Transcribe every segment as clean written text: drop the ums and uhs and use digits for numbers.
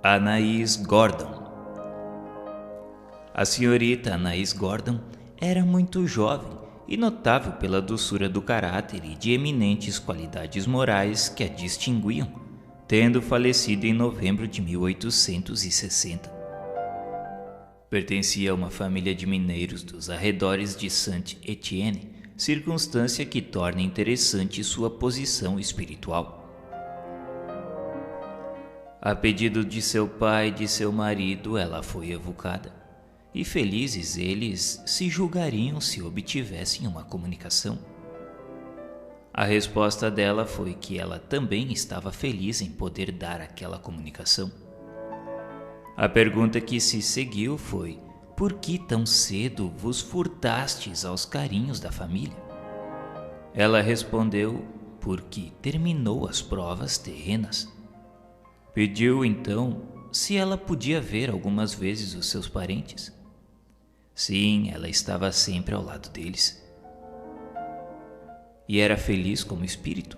Anaïs Gordon. A senhorita Anaïs Gordon era muito jovem e notável pela doçura do caráter e de eminentes qualidades morais que a distinguiam, tendo falecido em novembro de 1860. Pertencia a uma família de mineiros dos arredores de Saint-Étienne, circunstância que torna interessante sua posição espiritual. A pedido de seu pai e de seu marido, ela foi evocada, e felizes eles se julgariam se obtivessem uma comunicação. A resposta dela foi que ela também estava feliz em poder dar aquela comunicação. A pergunta que se seguiu foi: por que tão cedo vos furtastes aos carinhos da família? Ela respondeu: porque terminou as provas terrenas. Pediu então se ela podia ver algumas vezes os seus parentes. Sim, ela estava sempre ao lado deles. E era feliz como espírito?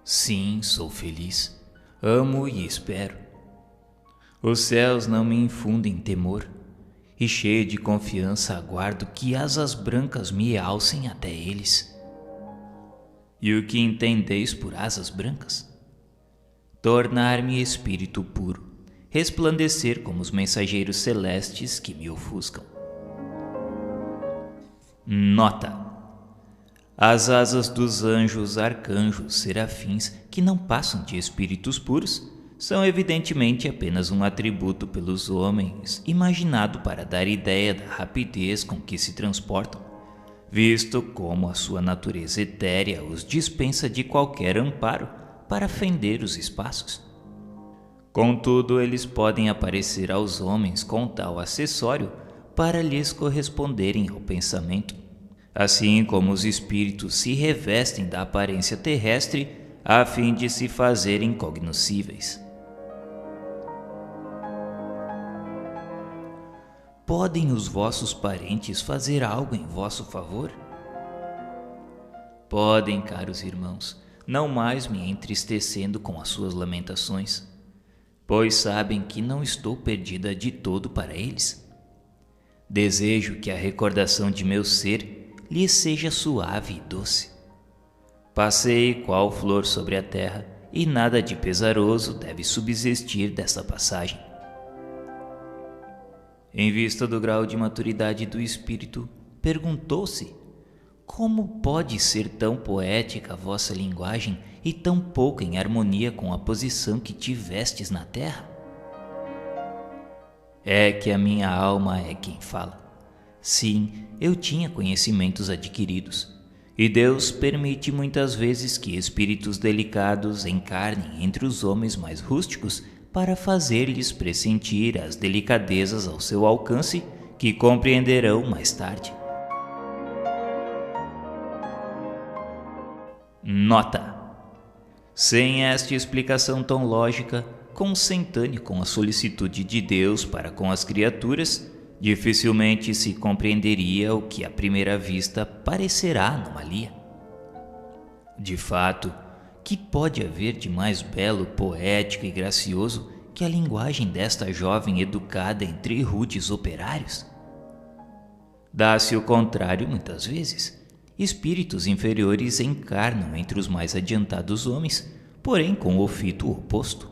Sim, sou feliz. Amo e espero. Os céus não me infundem temor, e cheio de confiança aguardo que asas brancas me alcem até eles. E o que entendeis por asas brancas? Tornar-me espírito puro, resplandecer como os mensageiros celestes que me ofuscam. Nota: as asas dos anjos, arcanjos, serafins, que não passam de espíritos puros, são evidentemente apenas um atributo pelos homens imaginado para dar ideia da rapidez com que se transportam, visto como a sua natureza etérea os dispensa de qualquer amparo para fender os espaços. Contudo, eles podem aparecer aos homens com tal acessório para lhes corresponderem ao pensamento, assim como os espíritos se revestem da aparência terrestre a fim de se fazerem cognoscíveis. Podem os vossos parentes fazer algo em vosso favor? Podem, caros irmãos, não mais me entristecendo com as suas lamentações, pois sabem que não estou perdida de todo para eles. Desejo que a recordação de meu ser lhes seja suave e doce. Passei qual flor sobre a terra, e nada de pesaroso deve subsistir dessa passagem. Em vista do grau de maturidade do espírito, perguntou-se: como pode ser tão poética a vossa linguagem e tão pouco em harmonia com a posição que tivestes na terra? É que a minha alma é quem fala. Sim, eu tinha conhecimentos adquiridos, e Deus permite muitas vezes que espíritos delicados encarnem entre os homens mais rústicos para fazer-lhes pressentir as delicadezas ao seu alcance que compreenderão mais tarde. Nota: sem esta explicação tão lógica, consentânea com a solicitude de Deus para com as criaturas, dificilmente se compreenderia o que à primeira vista parecerá anomalia. De fato, que pode haver de mais belo, poético e gracioso que a linguagem desta jovem educada entre rudes operários? Dá-se o contrário muitas vezes. Espíritos inferiores encarnam entre os mais adiantados homens, porém com o fito oposto.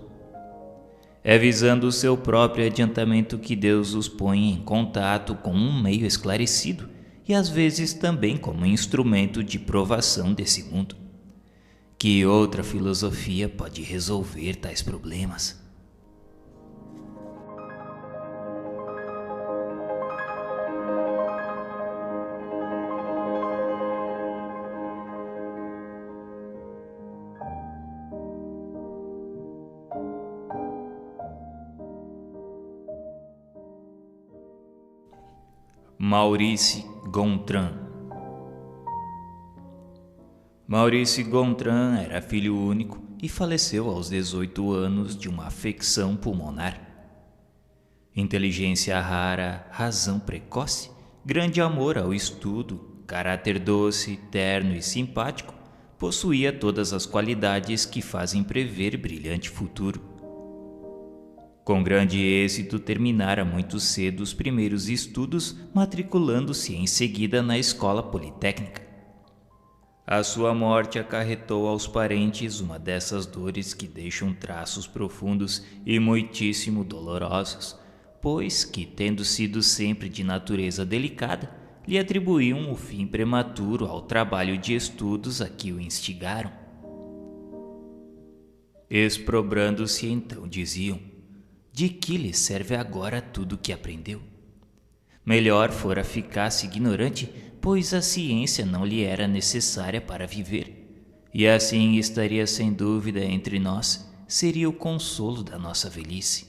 É visando o seu próprio adiantamento que Deus os põe em contato com um meio esclarecido e às vezes também como instrumento de provação desse mundo. Que outra filosofia pode resolver tais problemas? Maurice Gontran. Maurice Gontran era filho único e faleceu aos 18 anos de uma afecção pulmonar. Inteligência rara, razão precoce, grande amor ao estudo, caráter doce, terno e simpático, possuía todas as qualidades que fazem prever brilhante futuro. Com grande êxito, terminara muito cedo os primeiros estudos, matriculando-se em seguida na Escola Politécnica. A sua morte acarretou aos parentes uma dessas dores que deixam traços profundos e muitíssimo dolorosos, pois que, tendo sido sempre de natureza delicada, lhe atribuíam o fim prematuro ao trabalho de estudos a que o instigaram. Exprobrando-se então, diziam: de que lhe serve agora tudo o que aprendeu? Melhor fora ficasse ignorante, pois a ciência não lhe era necessária para viver, e assim estaria sem dúvida entre nós, seria o consolo da nossa velhice.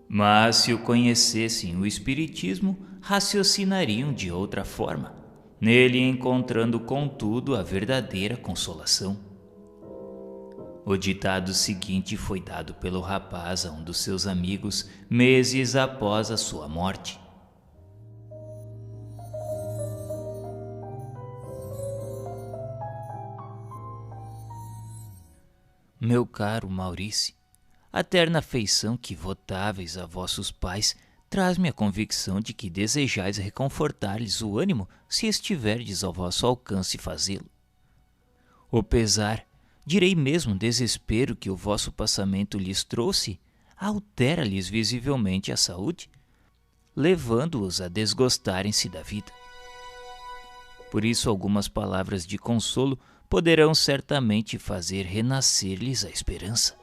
Mas se o conhecessem o Espiritismo, raciocinariam de outra forma, nele encontrando contudo a verdadeira consolação. O ditado seguinte foi dado pelo rapaz a um dos seus amigos meses após a sua morte. Meu caro Maurice, a terna afeição que votáveis a vossos pais traz-me a convicção de que desejais reconfortar-lhes o ânimo se estiverdes ao vosso alcance fazê-lo. O pesar, direi mesmo desespero que o vosso passamento lhes trouxe, altera-lhes visivelmente a saúde, levando-os a desgostarem-se da vida. Por isso, algumas palavras de consolo poderão certamente fazer renascer-lhes a esperança.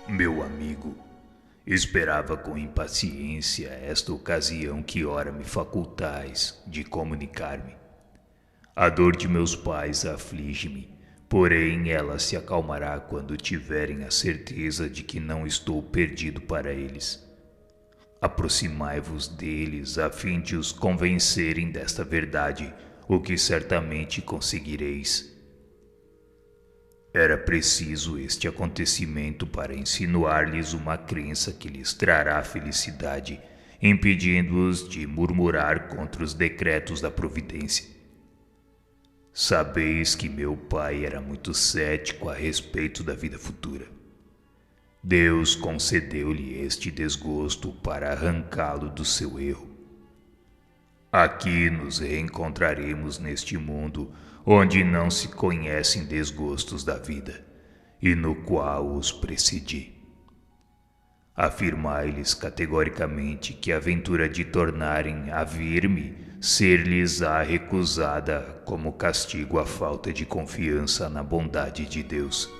Meu amigo, esperava com impaciência esta ocasião que ora me facultais de comunicar-me. A dor de meus pais aflige-me, porém ela se acalmará quando tiverem a certeza de que não estou perdido para eles. Aproximai-vos deles a fim de os convencerem desta verdade, o que certamente conseguireis. Era preciso este acontecimento para insinuar-lhes uma crença que lhes trará felicidade, impedindo-os de murmurar contra os decretos da providência. Sabeis que meu pai era muito cético a respeito da vida futura. Deus concedeu-lhe este desgosto para arrancá-lo do seu erro. Aqui nos reencontraremos neste mundo onde não se conhecem desgostos da vida e no qual os precedi. Afirmai-lhes categoricamente que a aventura de tornarem a vir-me ser-lhes-á recusada como castigo à falta de confiança na bondade de Deus.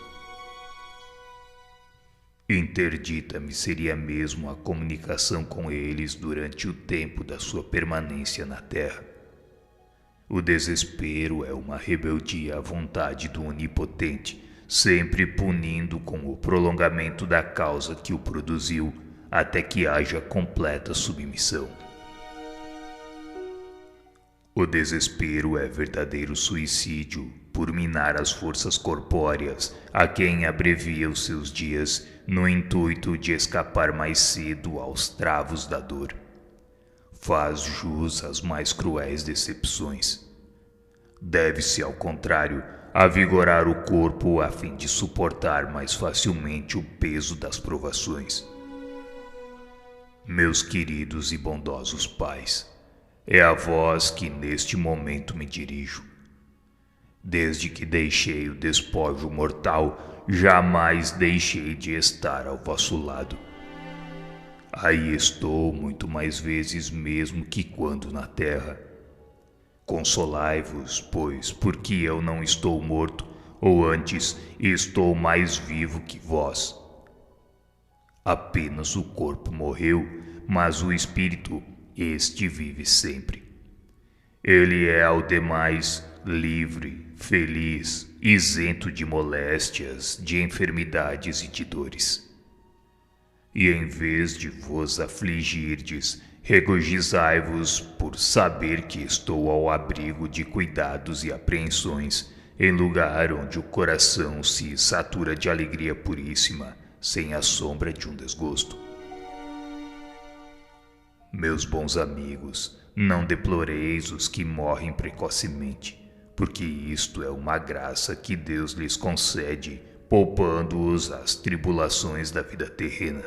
Interdita-me seria mesmo a comunicação com eles durante o tempo da sua permanência na terra. O desespero é uma rebeldia à vontade do Onipotente, sempre punindo com o prolongamento da causa que o produziu, até que haja completa submissão. O desespero é verdadeiro suicídio por minar as forças corpóreas a quem abrevia os seus dias no intuito de escapar mais cedo aos travos da dor. Faz jus às mais cruéis decepções. Deve-se, ao contrário, avigorar o corpo a fim de suportar mais facilmente o peso das provações. Meus queridos e bondosos pais, é a vós que neste momento me dirijo. Desde que deixei o despojo mortal, jamais deixei de estar ao vosso lado. Aí estou muito mais vezes mesmo que quando na terra. Consolai-vos, pois, porque eu não estou morto, ou antes, estou mais vivo que vós. Apenas o corpo morreu, mas o espírito, este vive sempre. Ele é, ao demais, livre, feliz, isento de moléstias, de enfermidades e de dores. E em vez de vos afligirdes, regozijai-vos por saber que estou ao abrigo de cuidados e apreensões, em lugar onde o coração se satura de alegria puríssima, sem a sombra de um desgosto. Meus bons amigos, não deploreis os que morrem precocemente, porque isto é uma graça que Deus lhes concede, poupando-os as tribulações da vida terrena.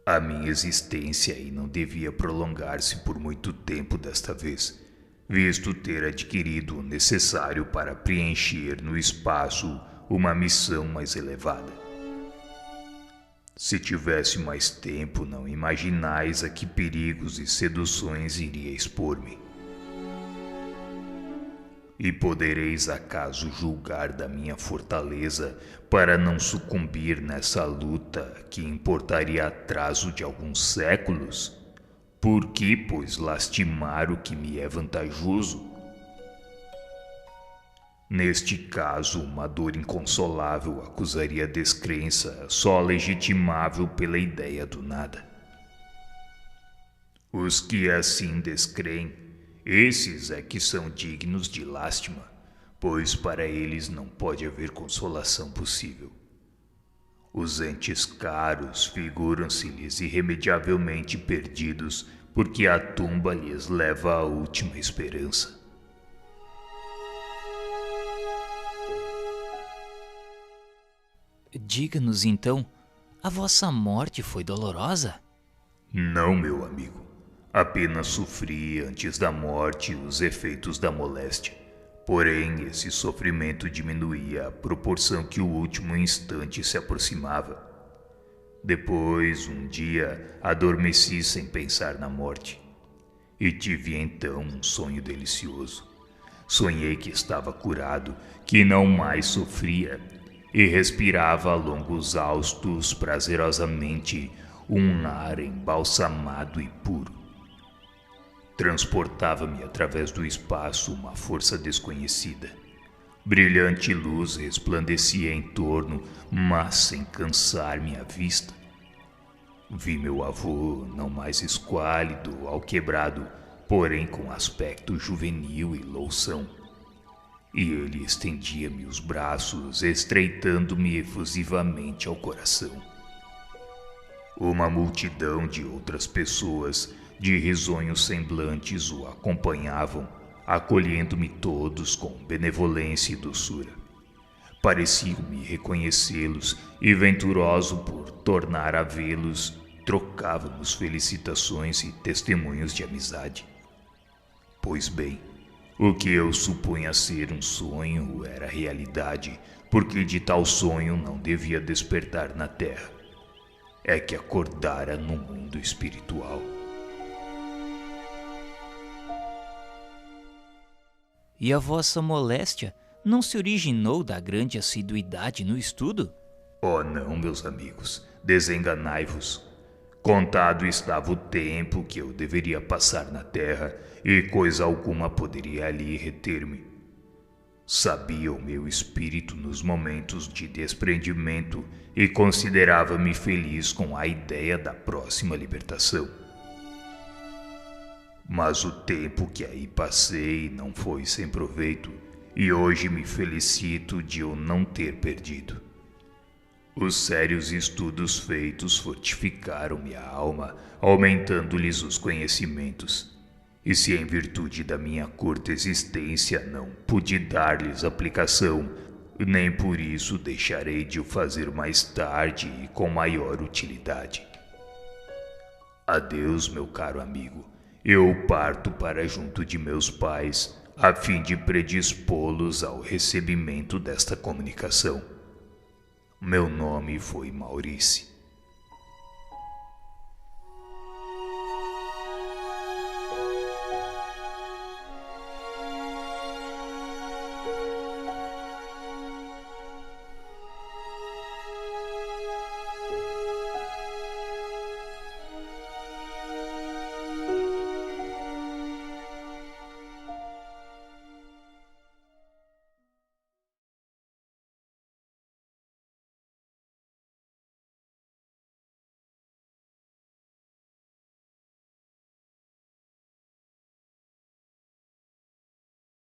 A minha existência aí não devia prolongar-se por muito tempo desta vez, visto ter adquirido o necessário para preencher no espaço uma missão mais elevada. Se tivesse mais tempo, não imaginais a que perigos e seduções iria expor-me. E podereis acaso julgar da minha fortaleza para não sucumbir nessa luta que importaria atraso de alguns séculos? Por que, pois, lastimar o que me é vantajoso? Neste caso, uma dor inconsolável acusaria a descrença, só legitimável pela ideia do nada. Os que assim descreem, esses é que são dignos de lástima, pois para eles não pode haver consolação possível. Os entes caros figuram-se-lhes irremediavelmente perdidos, porque a tumba lhes leva à última esperança. Diga-nos então, a vossa morte foi dolorosa? Não, meu amigo. Apenas sofri antes da morte os efeitos da moléstia. Porém, esse sofrimento diminuía à proporção que o último instante se aproximava. Depois, um dia, adormeci sem pensar na morte. E tive então um sonho delicioso. Sonhei que estava curado, que não mais sofria, e respirava a longos haustos prazerosamente um ar embalsamado e puro. Transportava-me através do espaço uma força desconhecida. Brilhante luz resplandecia em torno, mas sem cansar minha vista. Vi meu avô, não mais esquálido, alquebrado, porém com aspecto juvenil e loução. E ele estendia-me os braços, estreitando-me efusivamente ao coração. Uma multidão de outras pessoas, de risonhos semblantes, o acompanhavam, acolhendo-me todos com benevolência e doçura. Pareciam-me reconhecê-los e, venturoso por tornar a vê-los, trocávamos felicitações e testemunhos de amizade. Pois bem, o que eu supunha ser um sonho era realidade, porque de tal sonho não devia despertar na terra. É que acordara no mundo espiritual. E a vossa moléstia não se originou da grande assiduidade no estudo? Oh não, meus amigos, desenganai-vos. Contado estava o tempo que eu deveria passar na terra, e coisa alguma poderia ali reter-me. Sabia o meu espírito nos momentos de desprendimento e considerava-me feliz com a ideia da próxima libertação. Mas o tempo que aí passei não foi sem proveito, e hoje me felicito de o não ter perdido. Os sérios estudos feitos fortificaram minha alma, aumentando-lhes os conhecimentos. E se em virtude da minha curta existência não pude dar-lhes aplicação, nem por isso deixarei de o fazer mais tarde e com maior utilidade. Adeus, meu caro amigo. Eu parto para junto de meus pais, a fim de predispô-los ao recebimento desta comunicação. Meu nome foi Maurice.